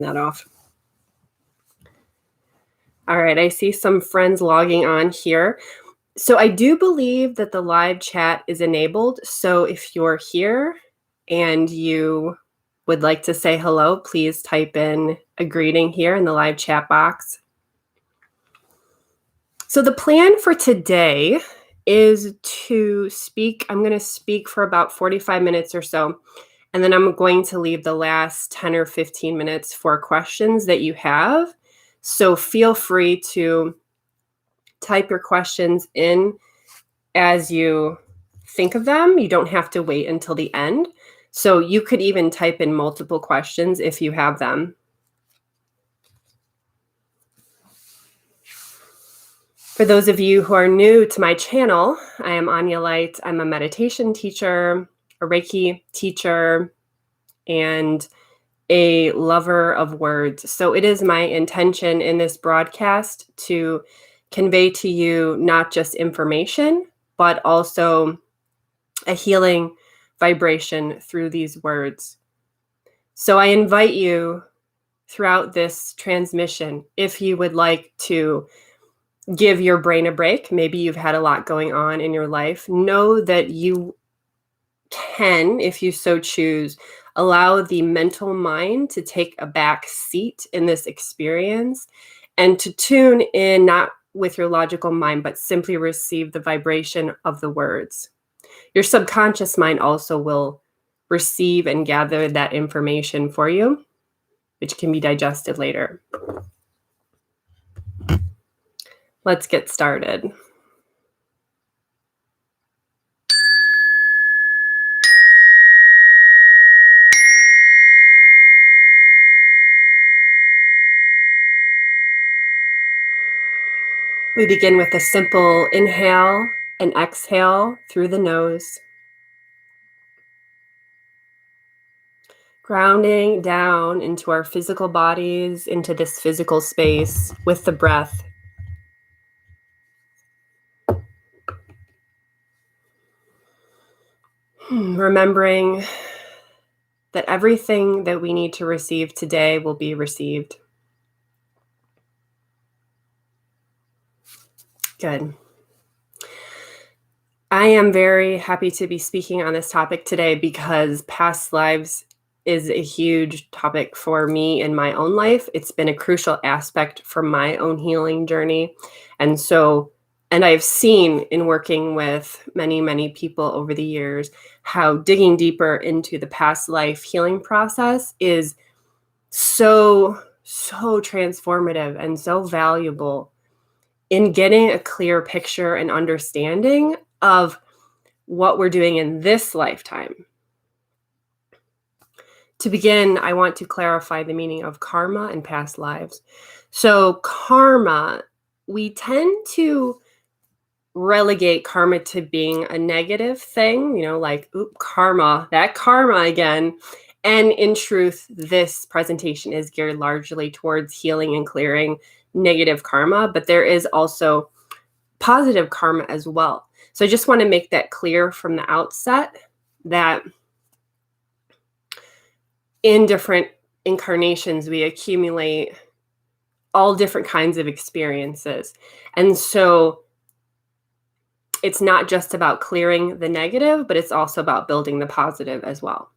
that off. All right, I see some friends logging on here. So I do believe that the live chat is enabled. So if you're here and you would like to say hello, please type in a greeting here in the live chat box. So the plan for today is to speak. I'm going to speak for about 45 minutes or so. And then I'm going to leave the last 10 or 15 minutes for questions that you have. So feel free to type your questions in as you think of them. You don't have to wait until the end. So you could even type in multiple questions if you have them. For those of you who are new to my channel, I am Anya Light. I'm a meditation teacher, a Reiki teacher, and a lover of words. So it is my intention in this broadcast to convey to you not just information, but also a healing vibration through these words. So I invite you throughout this transmission, if you would like to give your brain a break, maybe you've had a lot going on in your life, know that you can, if you so choose, allow the mental mind to take a back seat in this experience and to tune in, not with your logical mind, but simply receive the vibration of the words. Your subconscious mind also will receive and gather that information for you, which can be digested later. Let's get started. We begin with a simple inhale and exhale through the nose, grounding down into our physical bodies, into this physical space with the breath. Remembering that everything that we need to receive today will be received. Good. I am very happy to be speaking on this topic today because past lives is a huge topic for me in my own life. It's been a crucial aspect for my own healing journey. And I've seen in working with many, many people over the years, how digging deeper into the past life healing process is so transformative and so valuable in getting a clear picture and understanding of what we're doing in this lifetime. To begin, I want to clarify the meaning of karma and past lives. So karma, we tend to relegate karma to being a negative thing, like, oop, karma, that karma again. And in truth, this presentation is geared largely towards healing and clearing negative karma, but there is also positive karma as well. So I just want to make that clear from the outset that in different incarnations, we accumulate all different kinds of experiences. And so it's not just about clearing the negative, but it's also about building the positive as well.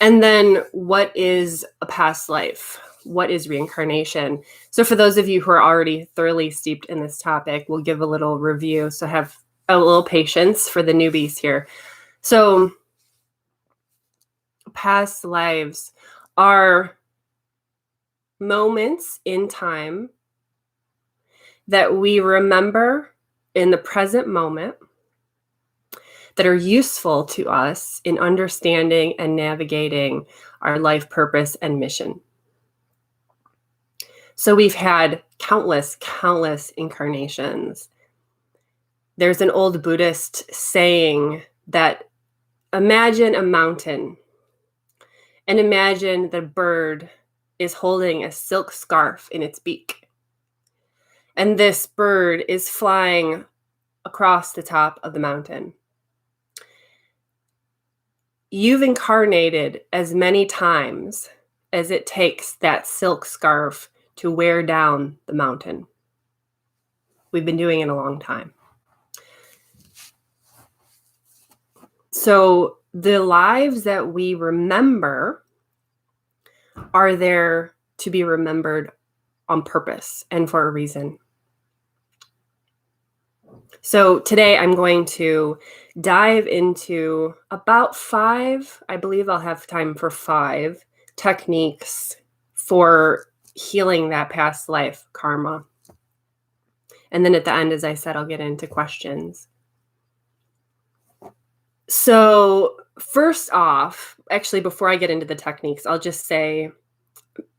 And then what is a past life? What is reincarnation? So for those of you who are already thoroughly steeped in this topic, we'll give a little review. So have a little patience for the newbies here. So past lives are moments in time that we remember in the present moment that are useful to us in understanding and navigating our life purpose and mission. So we've had countless incarnations. There's an old Buddhist saying that imagine a mountain and imagine the bird is holding a silk scarf in its beak. And this bird is flying across the top of the mountain. You've incarnated as many times as it takes that silk scarf to wear down the mountain. We've been doing it a long time. So the lives that we remember are there to be remembered on purpose and for a reason. So today I'm going to dive into about 5, I believe I'll have time for 5 techniques for healing that past life karma. And then at the end, as I said, I'll get into questions. So first off, actually, before I get into the techniques, I'll just say,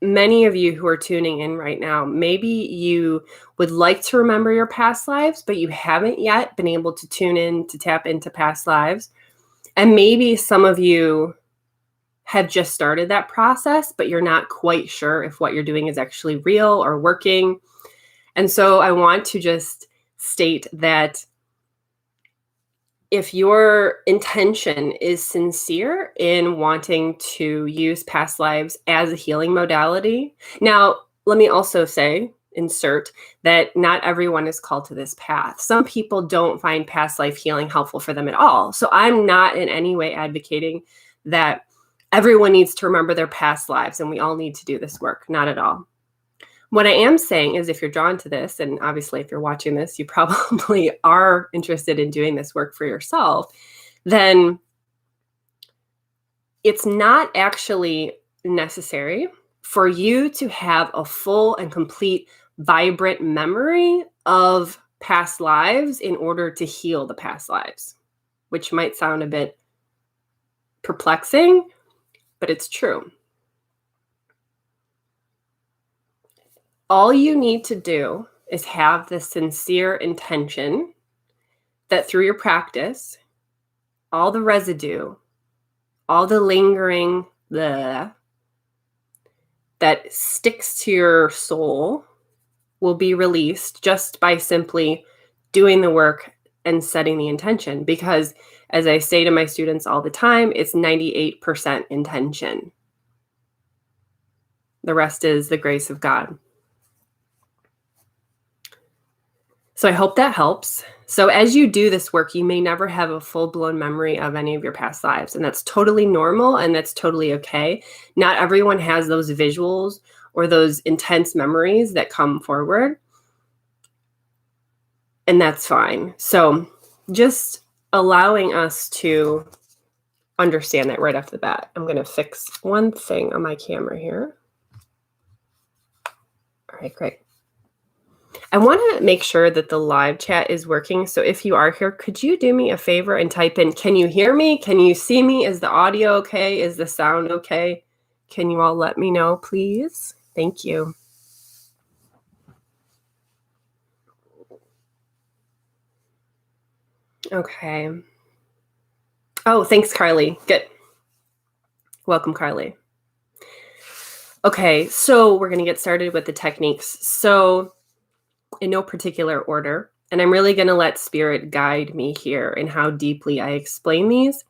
many of you who are tuning in right now, maybe you would like to remember your past lives, but you haven't yet been able to tune in to tap into past lives. And maybe some of you have just started that process, but you're not quite sure if what you're doing is actually real or working. And so I want to just state that if your intention is sincere in wanting to use past lives as a healing modality, now let me also say, insert, that not everyone is called to this path. Some people don't find past life healing helpful for them at all. So I'm not in any way advocating that everyone needs to remember their past lives and we all need to do this work. Not at all. What I am saying is, if you're drawn to this, and obviously if you're watching this, you probably are interested in doing this work for yourself, then it's not actually necessary for you to have a full and complete, vibrant memory of past lives in order to heal the past lives, which might sound a bit perplexing, but it's true. All you need to do is have the sincere intention that through your practice, all the residue, all the lingering that sticks to your soul will be released just by simply doing the work and setting the intention. Because as I say to my students all the time, it's 98% intention. The rest is the grace of God. So I hope that helps. So as you do this work, you may never have a full-blown memory of any of your past lives, and that's totally normal and that's totally okay. Not everyone has those visuals or those intense memories that come forward, and that's fine. So just allowing us to understand that right off the bat. I'm going to fix one thing on my camera here. All right, great. I want to make sure that the live chat is working. So if you are here, could you do me a favor and type in, can you hear me? Can you see me? Is the audio okay? Is the sound okay? Can you all let me know, please? Thank you. Okay. Oh, thanks, Carly. Good. Welcome, Carly. Okay, so we're going to get started with the techniques. So in no particular order, and I'm really going to let Spirit guide me here in how deeply I explain these.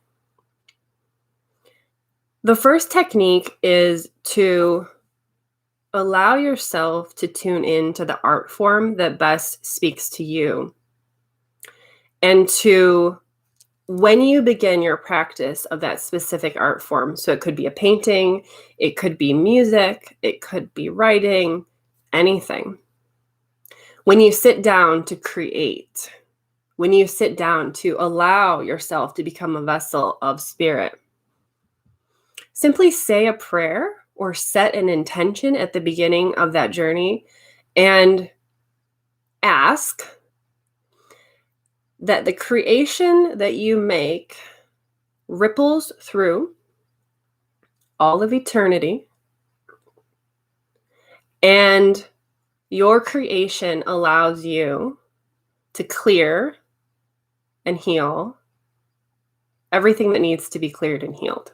The first technique is to allow yourself to tune into the art form that best speaks to you. And to, when you begin your practice of that specific art form, so it could be a painting, it could be music, it could be writing, anything. When you sit down to create, when you sit down to allow yourself to become a vessel of spirit, simply say a prayer or set an intention at the beginning of that journey and ask that the creation that you make ripples through all of eternity, and your creation allows you to clear and heal everything that needs to be cleared and healed.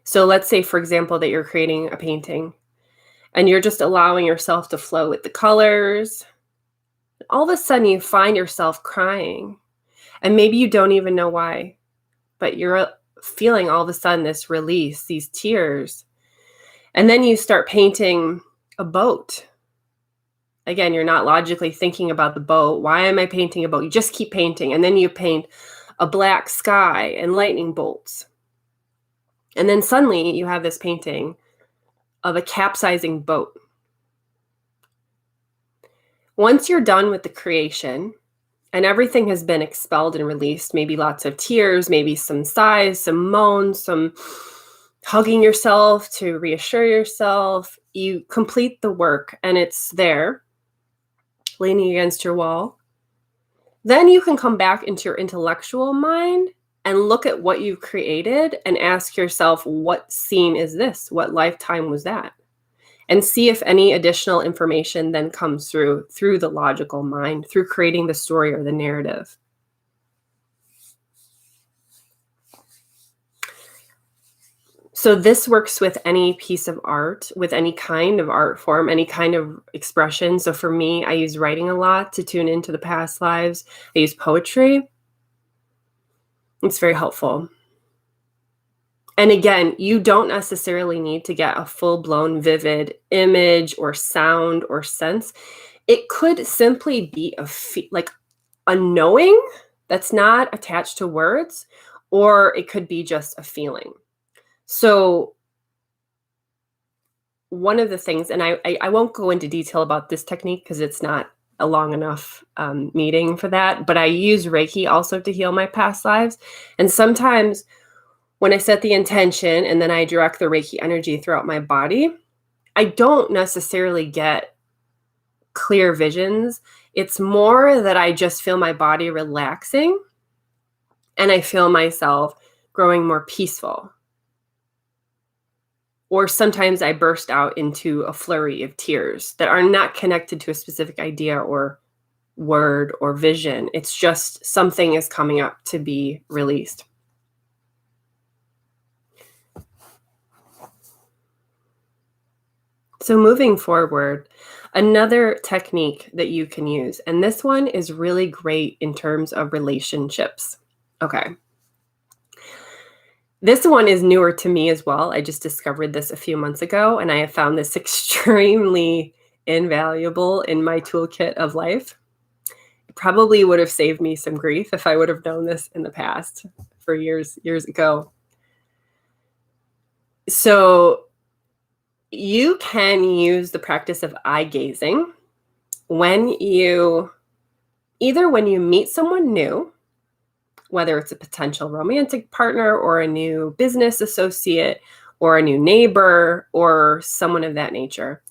So let's say, for example, that you're creating a painting and you're just allowing yourself to flow with the colors. All of a sudden you find yourself crying, and maybe you don't even know why, but you're feeling all of a sudden this release, these tears. And then you start painting a boat. Again, you're not logically thinking about the boat. Why am I painting a boat? You just keep painting. And then you paint a black sky and lightning bolts. And then suddenly you have this painting of a capsizing boat. Once you're done with the creation and everything has been expelled and released, maybe lots of tears, maybe some sighs, some moans, some hugging yourself to reassure yourself, you complete the work and it's there, leaning against your wall. Then you can come back into your intellectual mind and look at what you've created and ask yourself, what scene is this? What lifetime was that? And see if any additional information then comes through the logical mind, through creating the story or the narrative. So this works with any piece of art, with any kind of art form, any kind of expression. So for me, I use writing a lot to tune into the past lives. I use poetry. It's very helpful. And again, you don't necessarily need to get a full-blown vivid image or sound or sense. It could simply be like a knowing that's not attached to words, or it could be just a feeling. So one of the things, and I won't go into detail about this technique because it's not a long enough meeting for that, but I use Reiki also to heal my past lives. And sometimes when I set the intention and then I direct the Reiki energy throughout my body, I don't necessarily get clear visions. It's more that I just feel my body relaxing and I feel myself growing more peaceful. Or sometimes I burst out into a flurry of tears that are not connected to a specific idea or word or vision. It's just something is coming up to be released. So moving forward, another technique that you can use, and this one is really great in terms of relationships. Okay. This one is newer to me as well. I just discovered this a few months ago, and I have found this extremely invaluable in my toolkit of life. It probably would have saved me some grief if I would have known this in the past for years ago. So you can use the practice of eye gazing when you meet someone new, whether it's a potential romantic partner or a new business associate or a new neighbor or someone of that nature.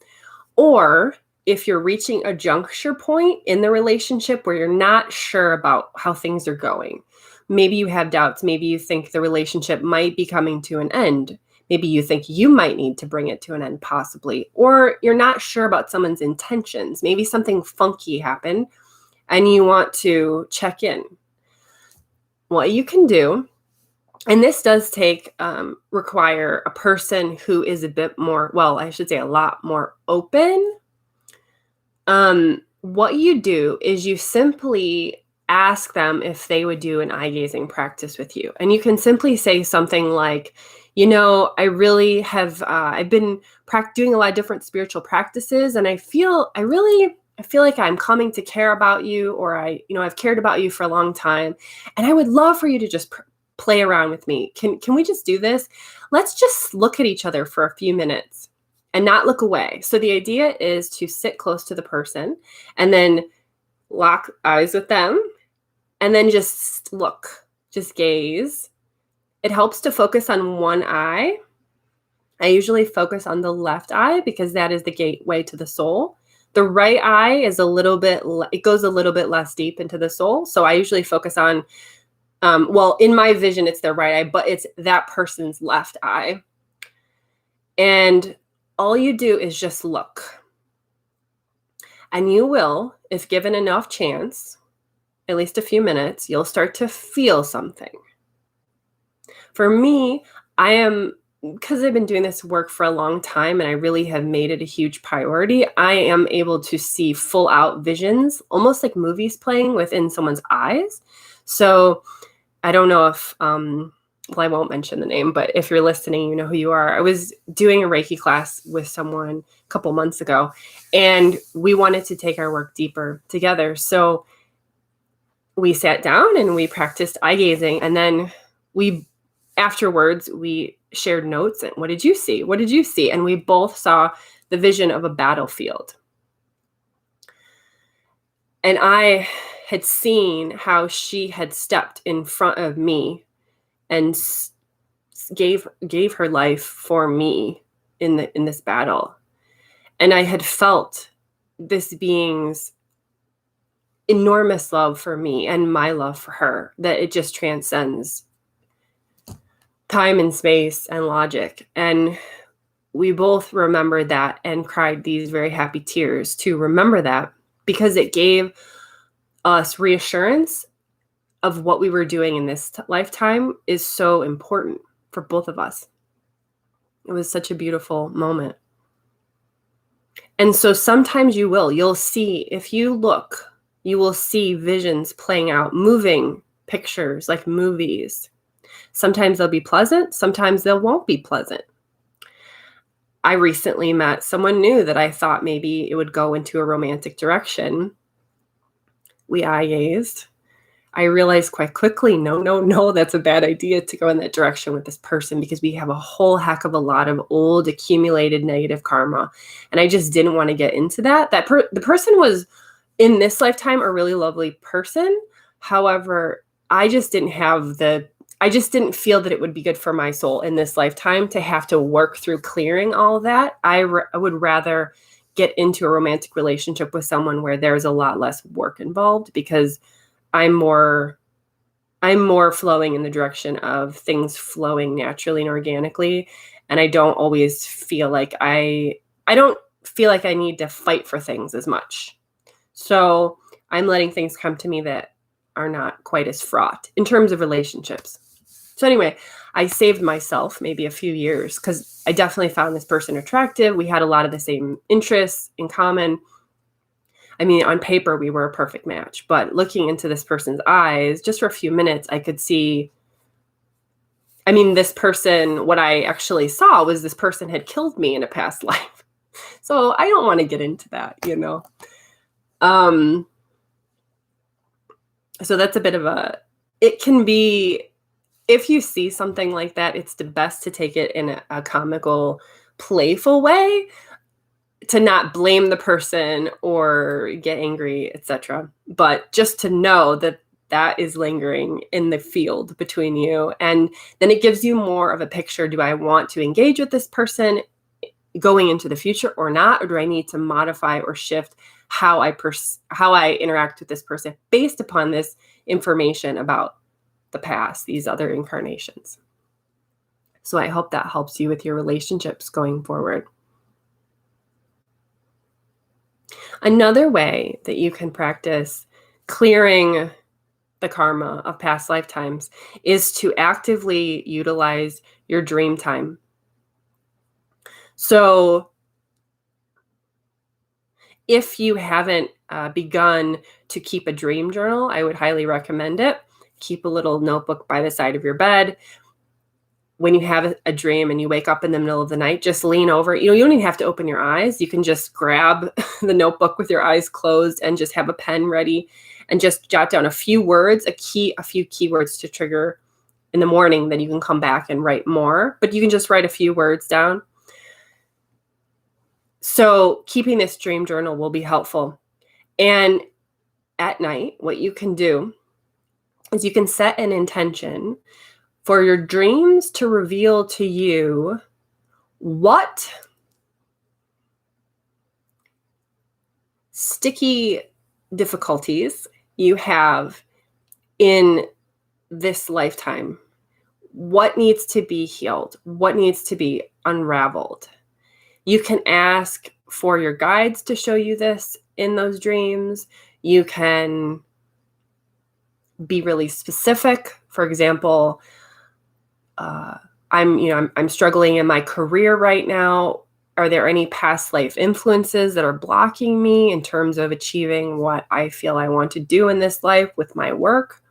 Or if you're reaching a juncture point in the relationship where you're not sure about how things are going. Maybe you have doubts. Maybe you think the relationship might be coming to an end. Maybe you think you might need to bring it to an end possibly. Or you're not sure about someone's intentions. Maybe something funky happened and you want to check in. What you can do, and this does require a person who is a bit more, well, I should say a lot more open. What you do is you simply ask them if they would do an eye gazing practice with you. And you can simply say something like, I really have, I've been doing a lot of different spiritual practices, and I feel like I'm coming to care about you, or I've cared about you for a long time, and I would love for you to just play around with me. Can we just do this? Let's just look at each other for a few minutes and not look away. So the idea is to sit close to the person and then lock eyes with them and then just look, just gaze. It helps to focus on one eye. I usually focus on the left eye because that is the gateway to the soul. The right eye is it goes a little bit less deep into the soul. So I usually focus on, in my vision, it's their right eye, but it's that person's left eye. And all you do is just look. And you will, if given enough chance, at least a few minutes, you'll start to feel something. For me, because I've been doing this work for a long time and I really have made it a huge priority, I am able to see full out visions, almost like movies playing within someone's eyes. So I don't know if well, I won't mention the name, but if you're listening, you know who you are. I was doing a Reiki class with someone a couple months ago, and we wanted to take our work deeper together. So we sat down and we practiced eye gazing, and then afterwards we shared notes. And what did you see? What did you see? And we both saw the vision of a battlefield. And I had seen how she had stepped in front of me and gave her life for me in this battle. And I had felt this being's enormous love for me and my love for her, that it just transcends time and space and logic. And we both remembered that and cried these very happy tears to remember that, because it gave us reassurance of what we were doing in this lifetime is so important for both of us. It was such a beautiful moment. And so sometimes you'll see, if you look, you will see visions playing out, moving pictures like movies. Sometimes they'll be pleasant, sometimes they won't be pleasant. I recently met someone new that I thought maybe it would go into a romantic direction. We eye gazed. I realized quite quickly, no, that's a bad idea to go in that direction with this person, because we have a whole heck of a lot of old accumulated negative karma. And I just didn't want to get into that. The person was in this lifetime a really lovely person. However, I just didn't feel that it would be good for my soul in this lifetime to have to work through clearing all of that. I would rather get into a romantic relationship with someone where there's a lot less work involved, because I'm more flowing in the direction of things flowing naturally and organically. And I don't always feel like I don't feel like I need to fight for things as much. So I'm letting things come to me that are not quite as fraught in terms of relationships. So anyway, I saved myself maybe a few years, because I definitely found this person attractive. We had a lot of the same interests in common. I mean, on paper, we were a perfect match, but looking into this person's eyes, just for a few minutes, I could see, this person, what I actually saw was this person had killed me in a past life. So I don't want to get into that, So that's a bit of it can be, if you see something like that, it's the best to take it in a comical, playful way, to not blame the person or get angry, etc. But just to know that that is lingering in the field between you. And then it gives you more of a picture. Do I want to engage with this person going into the future or not? Or do I need to modify or shift how I interact with this person based upon this information about the past, these other incarnations? So I hope that helps you with your relationships going forward. Another way that you can practice clearing the karma of past lifetimes is to actively utilize your dream time. So if you haven't begun to keep a dream journal, I would highly recommend it. Keep a little notebook by the side of your bed. When you have a dream and you wake up in the middle of the night, just lean over. You don't even have to open your eyes. You can just grab the notebook with your eyes closed and just have a pen ready and just jot down a few words, a few keywords to trigger in the morning. Then you can come back and write more, but you can just write a few words down. So keeping this dream journal will be helpful. And at night, what you can do is you can set an intention for your dreams to reveal to you what sticky difficulties you have in this lifetime. What needs to be healed? What needs to be unraveled? You can ask for your guides to show you this in those dreams. You can be really specific. For example, I'm struggling in my career right now. Are there any past life influences that are blocking me in terms of achieving what I feel I want to do in this life with my work?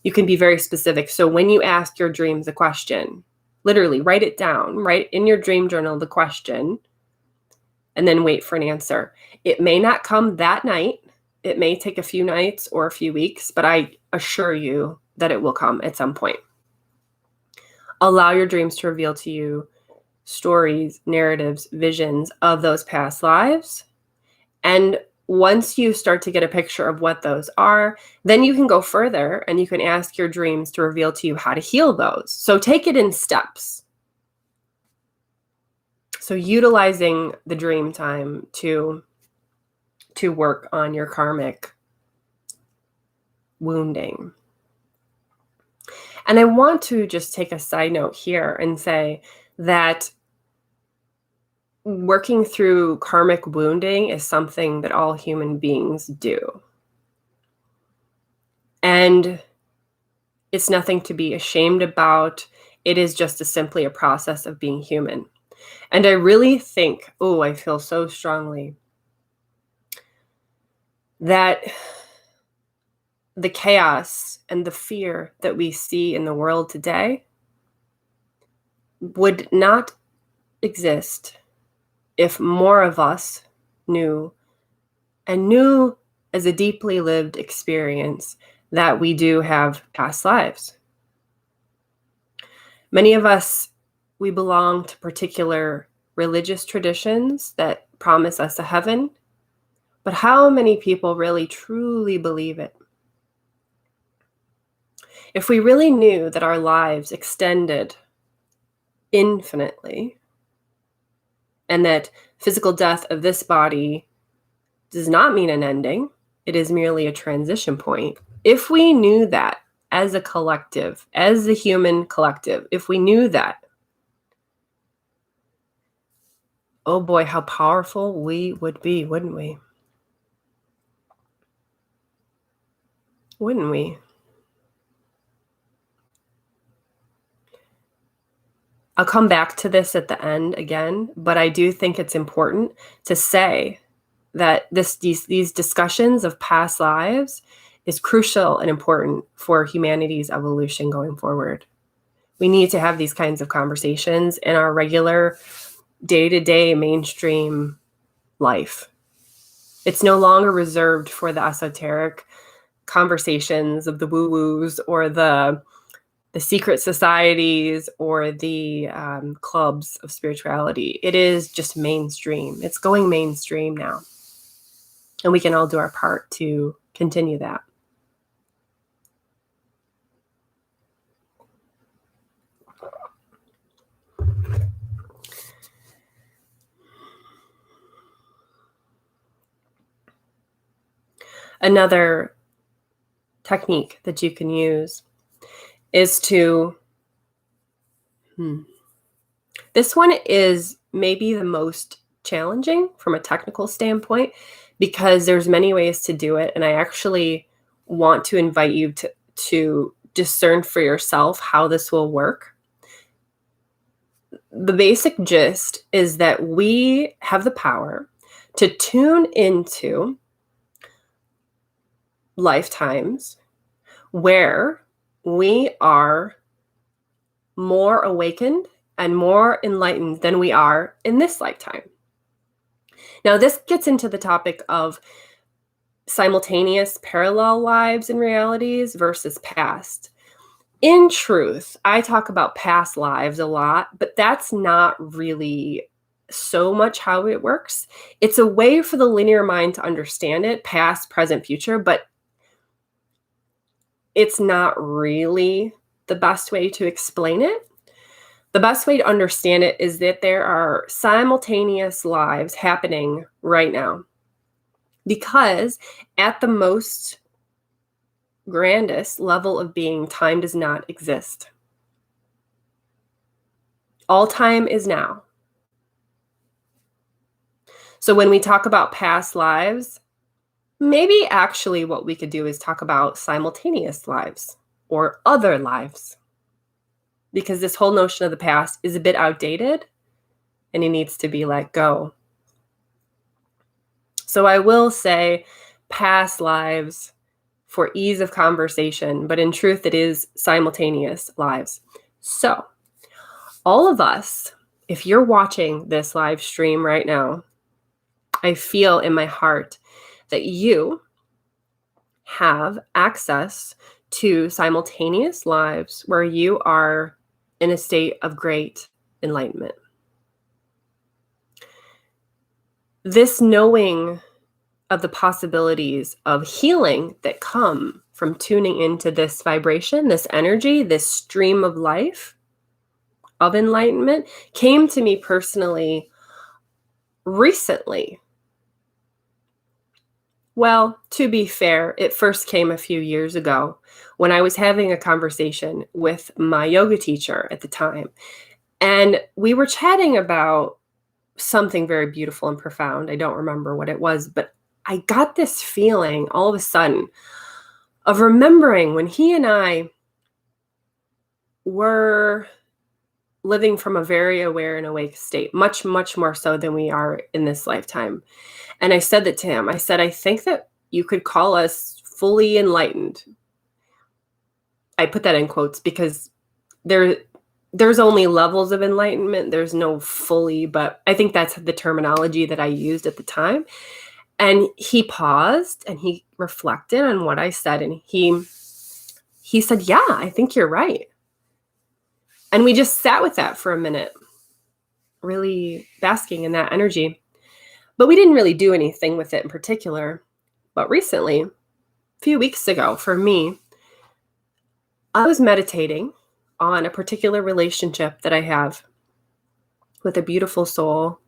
You can be very specific. So when you ask your dreams a question, literally write it down, write in your dream journal the question, and then wait for an answer. It may not come that night. It may take a few nights or a few weeks, but I assure you that it will come at some point. Allow your dreams to reveal to you stories, narratives, visions of those past lives. And once you start to get a picture of what those are, then you can go further and you can ask your dreams to reveal to you how to heal those. So take it in steps. So utilizing the dream time to work on your karmic wounding. And I want to just take a side note here and say that working through karmic wounding is something that all human beings do. And it's nothing to be ashamed about. It is just simply a process of being human. And I really think, I feel so strongly that the chaos and the fear that we see in the world today would not exist if more of us knew as a deeply lived experience that we do have past lives. Many of us, we belong to particular religious traditions that promise us a heaven, but how many people really truly believe it? If we really knew that our lives extended infinitely, and that physical death of this body does not mean an ending, it is merely a transition point. If we knew that as a collective, as a human collective, if we knew that, oh boy, how powerful we would be, wouldn't we? Wouldn't we? I'll come back to this at the end again, but I do think it's important to say that these discussions of past lives is crucial and important for humanity's evolution going forward. We need to have these kinds of conversations in our regular day-to-day mainstream life. It's no longer reserved for the esoteric conversations of the woo-woos or the secret societies or the clubs of spirituality. It is just mainstream. It's going mainstream now. And we can all do our part to continue that. Another technique that you can use is to, this one is maybe the most challenging from a technical standpoint because there's many ways to do it. And I actually want to invite you to discern for yourself how this will work. The basic gist is that we have the power to tune into lifetimes where we are more awakened and more enlightened than we are in this lifetime. Now, this gets into the topic of simultaneous parallel lives and realities versus past. In truth, I talk about past lives a lot, but that's not really so much how it works. It's a way for the linear mind to understand it, past, present, future, but it's not really the best way to explain it. The best way to understand it is that there are simultaneous lives happening right now. Because at the most grandest level of being, time does not exist. All time is now. So when we talk about past lives, maybe actually what we could do is talk about simultaneous lives or other lives. Because this whole notion of the past is a bit outdated and it needs to be let go. So I will say past lives for ease of conversation, but in truth, it is simultaneous lives. So, all of us, if you're watching this live stream right now, I feel in my heart that you have access to simultaneous lives where you are in a state of great enlightenment. This knowing of the possibilities of healing that come from tuning into this vibration, this energy, this stream of life, of enlightenment, came to me personally recently. Well, to be fair, it first came a few years ago when I was having a conversation with my yoga teacher at the time. And we were chatting about something very beautiful and profound. I don't remember what it was, but I got this feeling all of a sudden of remembering when he and I were living from a very aware and awake state, much, much more so than we are in this lifetime. And I said that to him. I said, I think that you could call us fully enlightened. I put that in quotes because there's only levels of enlightenment. There's no fully, but I think that's the terminology that I used at the time. And he paused and he reflected on what I said. And he said, yeah, I think you're right. And we just sat with that for a minute, really basking in that energy. But we didn't really do anything with it in particular. But recently, a few weeks ago, for me, I was meditating on a particular relationship that I have with a beautiful soul.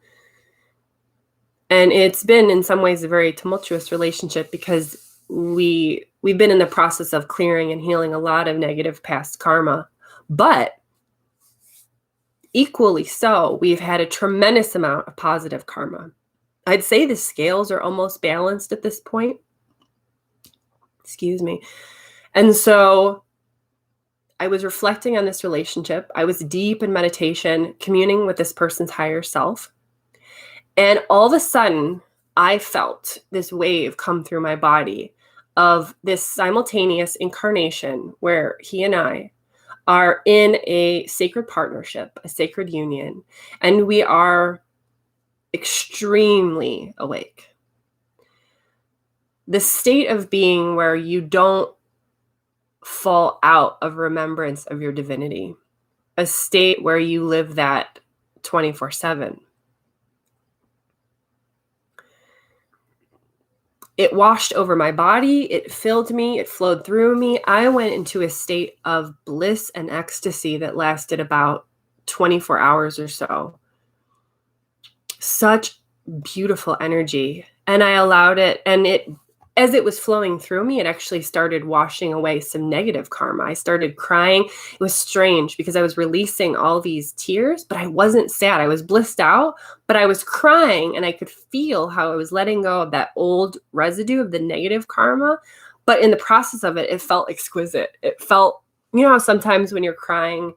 And it's been in some ways a very tumultuous relationship because we've been in the process of clearing and healing a lot of negative past karma. But equally so, we've had a tremendous amount of positive karma. I'd say the scales are almost balanced at this point. Excuse me. And so I was reflecting on this relationship. I was deep in meditation, communing with this person's higher self. And all of a sudden, I felt this wave come through my body of this simultaneous incarnation where he and I are in a sacred partnership, a sacred union, and we are extremely awake. The state of being where you don't fall out of remembrance of your divinity, a state where you live that 24/7. It washed over my body, it filled me, it flowed through me. I went into a state of bliss and ecstasy that lasted about 24 hours or so. Such beautiful energy. And I allowed it, and as it was flowing through me, it actually started washing away some negative karma. I started crying. It was strange because I was releasing all these tears, but I wasn't sad. I was blissed out, but I was crying, and I could feel how I was letting go of that old residue of the negative karma. But in the process of it, it felt exquisite. It felt, you know how sometimes when you're crying,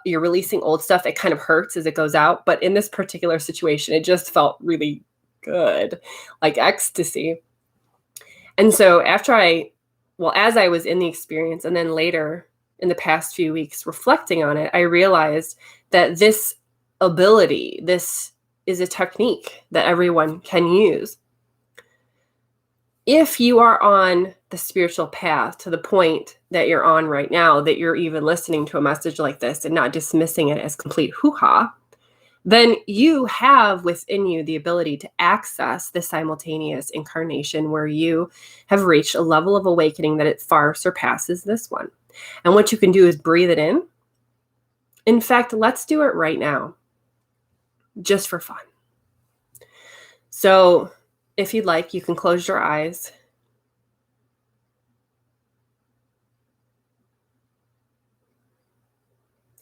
you're releasing old stuff, it kind of hurts as it goes out. But in this particular situation, it just felt really good, like ecstasy. And so as I was in the experience, and then later in the past few weeks reflecting on it, I realized that this ability, this is a technique that everyone can use. If you are on the spiritual path to the point that you're on right now, that you're even listening to a message like this and not dismissing it as complete hoo-ha, then you have within you the ability to access the simultaneous incarnation where you have reached a level of awakening that it far surpasses this one. And what you can do is breathe it in. In fact, let's do it right now, just for fun. So if you'd like, you can close your eyes.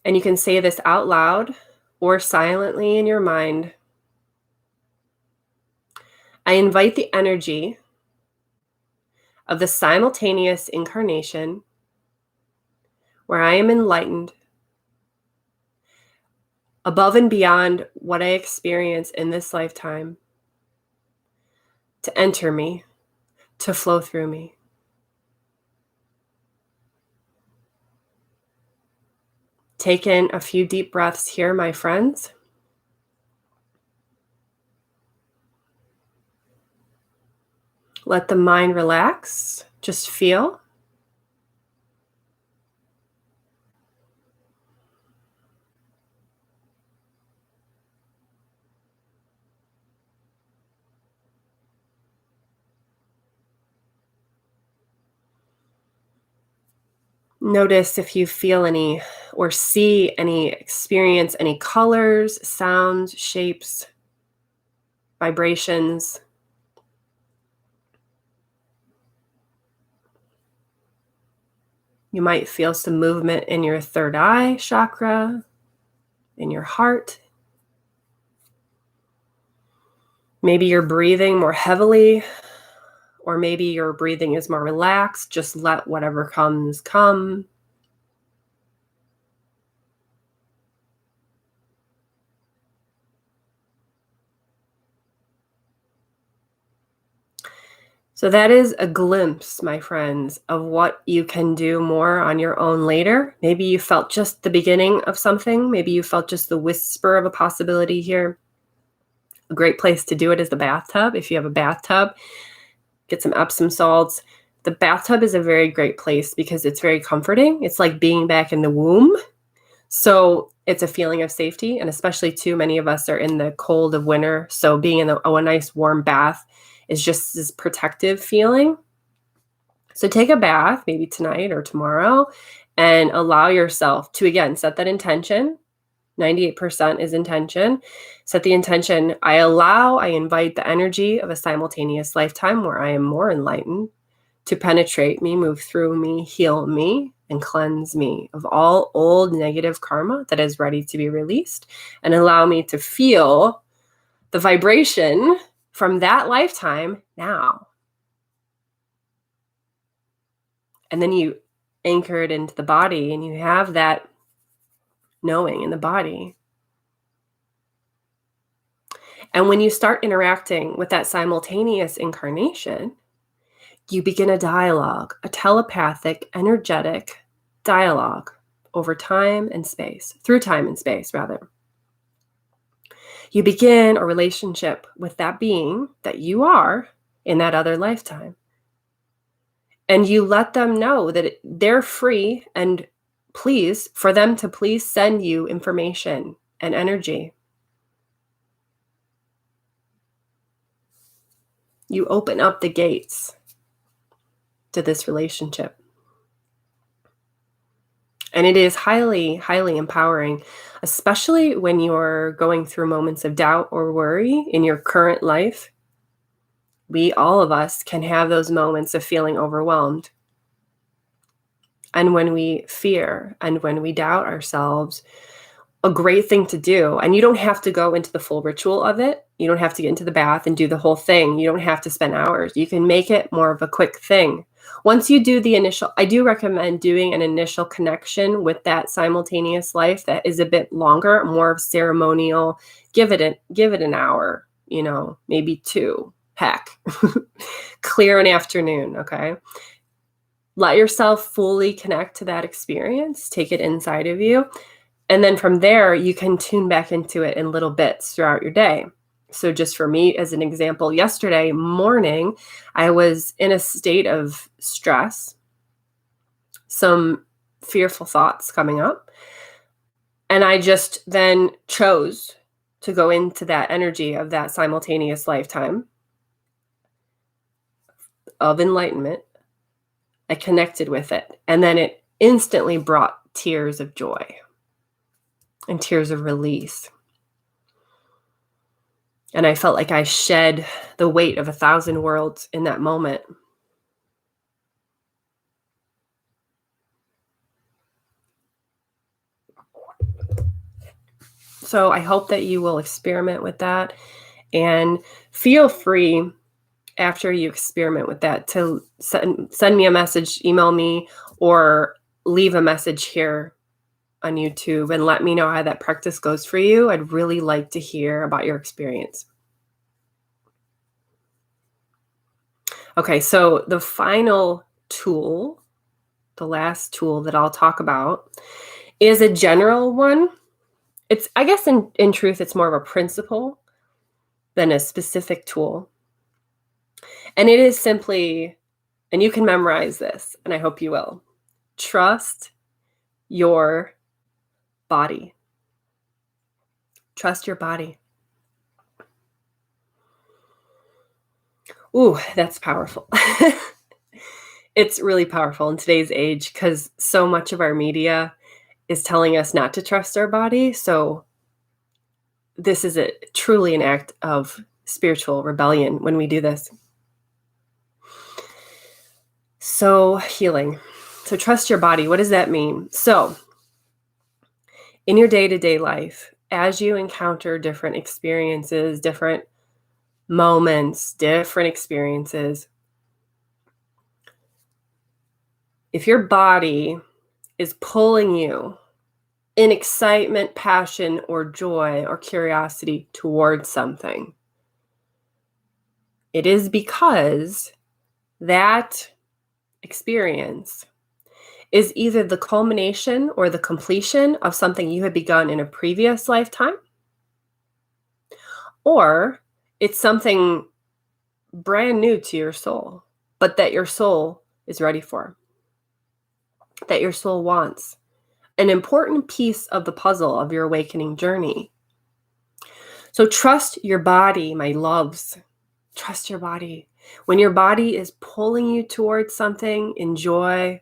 And you can say this out loud or silently in your mind. I invite the energy of the simultaneous incarnation where I am enlightened above and beyond what I experience in this lifetime to enter me, to flow through me. Take in a few deep breaths here, my friends. Let the mind relax. Just feel. Notice if you feel any or see any, experience any colors, sounds, shapes, vibrations. You might feel some movement in your third eye chakra, in your heart. Maybe you're breathing more heavily, or maybe your breathing is more relaxed. Just let whatever comes come. So that is a glimpse, my friends, of what you can do more on your own later. Maybe you felt just the beginning of something. Maybe you felt just the whisper of a possibility here. A great place to do it is the bathtub. If you have a bathtub, get some Epsom salts. The bathtub is a very great place because it's very comforting. It's like being back in the womb. So it's a feeling of safety. And especially too, many of us are in the cold of winter. So being in a nice warm bath is just this protective feeling. So take a bath, maybe tonight or tomorrow, and allow yourself to, again, set that intention. 98% is intention. Set the intention. I invite the energy of a simultaneous lifetime where I am more enlightened to penetrate me, move through me, heal me, and cleanse me of all old negative karma that is ready to be released, and allow me to feel the vibration from that lifetime now. And then you anchor it into the body, and you have that knowing in the body. And when you start interacting with that simultaneous incarnation, you begin a dialogue, a telepathic, energetic dialogue over time and space, through time and space, rather. You begin a relationship with that being that you are in that other lifetime. And you let them know that they're free and for them to please send you information and energy. You open up the gates to this relationship. And it is highly, highly empowering, especially when you're going through moments of doubt or worry in your current life. All of us can have those moments of feeling overwhelmed. And when we fear and when we doubt ourselves, a great thing to do, and you don't have to go into the full ritual of it. You don't have to get into the bath and do the whole thing. You don't have to spend hours. You can make it more of a quick thing. Once you do the initial, I do recommend doing an initial connection with that simultaneous life that is a bit longer, more of ceremonial. Give it an hour, maybe 2. Heck, clear an afternoon, okay? Let yourself fully connect to that experience. Take it inside of you. And then from there, you can tune back into it in little bits throughout your day. So just for me, as an example, yesterday morning, I was in a state of stress, some fearful thoughts coming up. And I just then chose to go into that energy of that simultaneous lifetime of enlightenment. I connected with it. And then it instantly brought tears of joy and tears of release. And I felt like I shed the weight of 1,000 worlds in that moment. So I hope that you will experiment with that, and feel free after you experiment with that to send me a message, email me, or leave a message here on YouTube and let me know how that practice goes for you. I'd really like to hear about your experience. Okay, so the final tool, the last tool that I'll talk about, is a general one. It's, I guess in truth, it's more of a principle than a specific tool. And it is simply, and you can memorize this, and I hope you will, trust your body. Trust your body. Ooh, that's powerful. It's really powerful in today's age because so much of our media is telling us not to trust our body. So this is truly an act of spiritual rebellion when we do this. So healing. So trust your body. What does that mean? So in your day-to-day life, as you encounter different experiences, different moments, different experiences, if your body is pulling you in excitement, passion, or joy, or curiosity towards something, it is because that experience is either the culmination or the completion of something you had begun in a previous lifetime, or it's something brand new to your soul, but that your soul is ready for, that your soul wants. An important piece of the puzzle of your awakening journey. So trust your body, my loves. Trust your body. When your body is pulling you towards something, in joy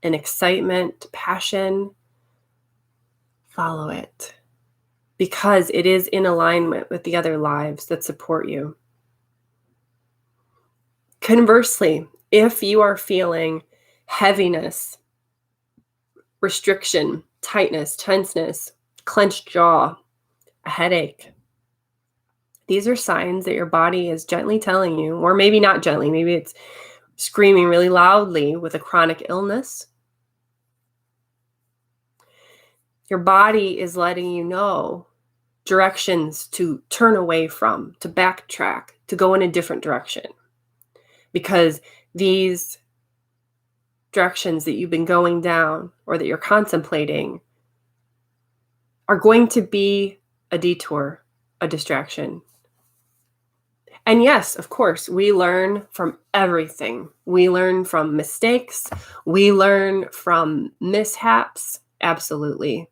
and excitement, passion, follow it, because it is in alignment with the other lives that support you. Conversely, if you are feeling heaviness, restriction, tightness, tenseness, clenched jaw, a headache, these are signs that your body is gently telling you, or maybe not gently, maybe it's screaming really loudly with a chronic illness. Your body is letting you know directions to turn away from, to backtrack, to go in a different direction. Because these directions that you've been going down or that you're contemplating are going to be a detour, a distraction. And yes, of course, we learn from everything. We learn from mistakes. We learn from mishaps. Absolutely.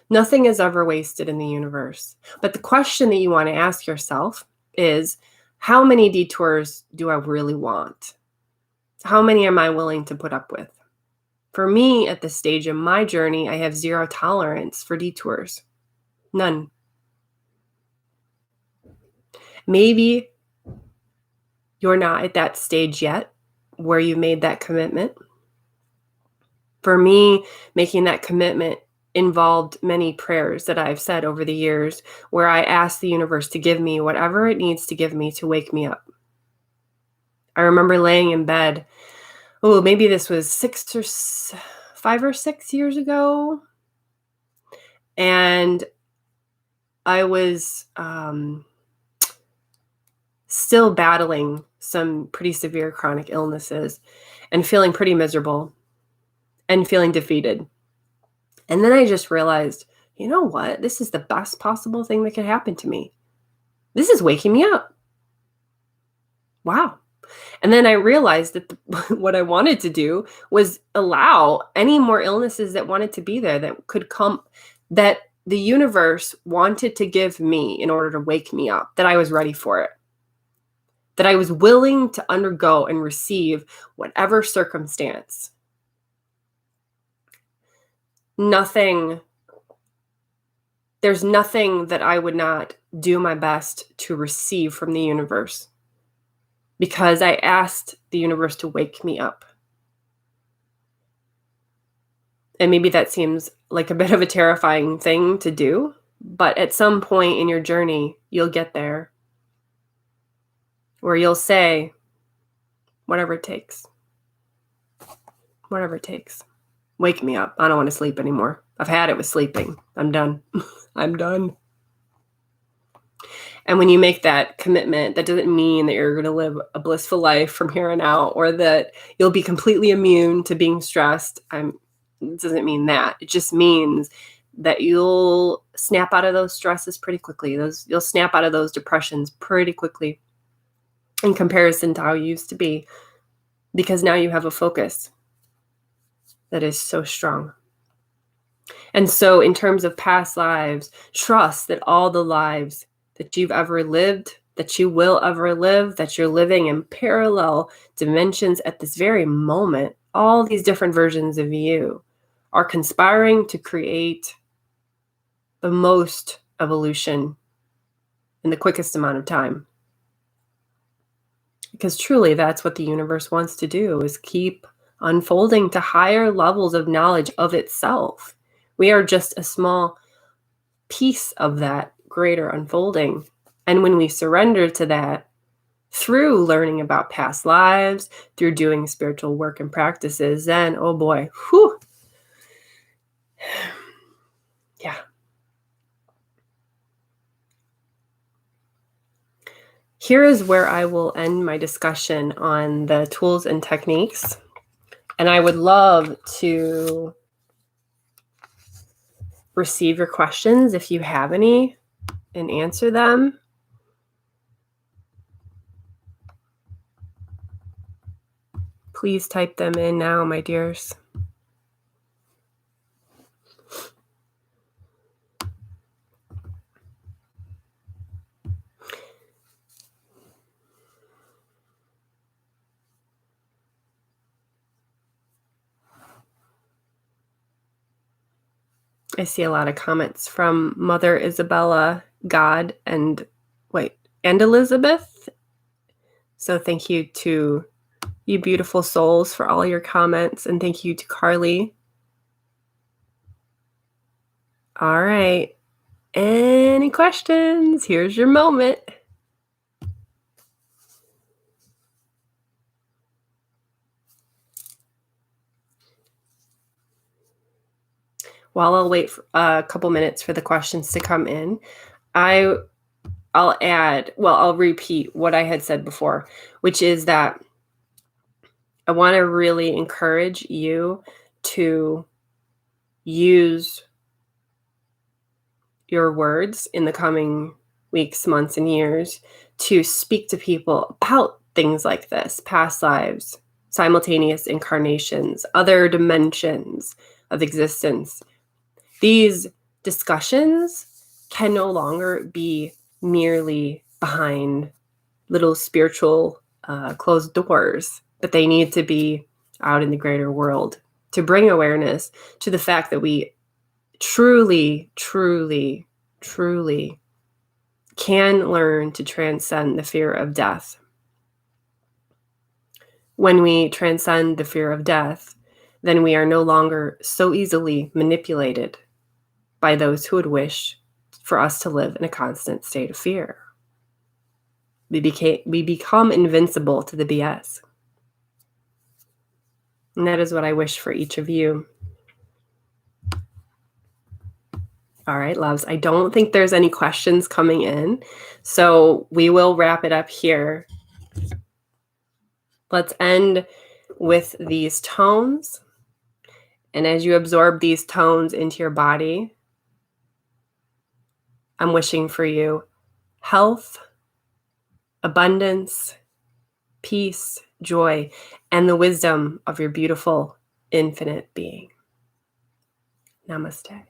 Nothing is ever wasted in the universe. But the question that you want to ask yourself is, how many detours do I really want? How many am I willing to put up with? For me, at this stage in my journey, I have zero tolerance for detours. None. Maybe you're not at that stage yet where you made that commitment. For me, making that commitment involved many prayers that I've said over the years where I asked the universe to give me whatever it needs to give me to wake me up. I remember laying in bed, maybe this was 5 or 6 years ago, and I was still battling some pretty severe chronic illnesses and feeling pretty miserable and feeling defeated. And then I just realized, you know what? This is the best possible thing that could happen to me. This is waking me up. Wow. And then I realized that what I wanted to do was allow any more illnesses that wanted to be there, that could come, that the universe wanted to give me in order to wake me up, that I was ready for it, that I was willing to undergo and receive whatever circumstance. There's nothing that I would not do my best to receive from the universe, because I asked the universe to wake me up. And maybe that seems like a bit of a terrifying thing to do, but at some point in your journey, you'll get there where you'll say, whatever it takes. Whatever it takes. Wake me up. I don't want to sleep anymore. I've had it with sleeping. I'm done. I'm done. And when you make that commitment, that doesn't mean that you're going to live a blissful life from here on out, or that you'll be completely immune to being stressed. It doesn't mean that. It just means that you'll snap out of those stresses pretty quickly. You'll snap out of those depressions pretty quickly in comparison to how you used to be, because now you have a focus that is so strong. And so in terms of past lives, trust that all the lives that you've ever lived, that you will ever live, that you're living in parallel dimensions at this very moment, all these different versions of you are conspiring to create the most evolution in the quickest amount of time. Because truly, that's what the universe wants to do, is keep unfolding to higher levels of knowledge of itself. We are just a small piece of that greater unfolding. And when we surrender to that through learning about past lives, through doing spiritual work and practices, then, oh boy, whew. Yeah. Here is where I will end my discussion on the tools and techniques. And I would love to receive your questions if you have any and answer them. Please type them in now, my dears. I see a lot of comments from Mother Isabella, God, and Elizabeth. So thank you to you beautiful souls for all your comments, and thank you to Carly. All right. Any questions? Here's your moment. While I'll wait for a couple minutes for the questions to come in, I'll repeat what I had said before, which is that I want to really encourage you to use your words in the coming weeks, months, and years to speak to people about things like this, past lives, simultaneous incarnations, other dimensions of existence. These discussions can no longer be merely behind little spiritual closed doors, but they need to be out in the greater world to bring awareness to the fact that we truly, truly, truly can learn to transcend the fear of death. When we transcend the fear of death, then we are no longer so easily manipulated by those who would wish for us to live in a constant state of fear. We become invincible to the BS. And that is what I wish for each of you. All right, loves, I don't think there's any questions coming in, so we will wrap it up here. Let's end with these tones. And as you absorb these tones into your body, I'm wishing for you health, abundance, peace, joy, and the wisdom of your beautiful, infinite being. Namaste.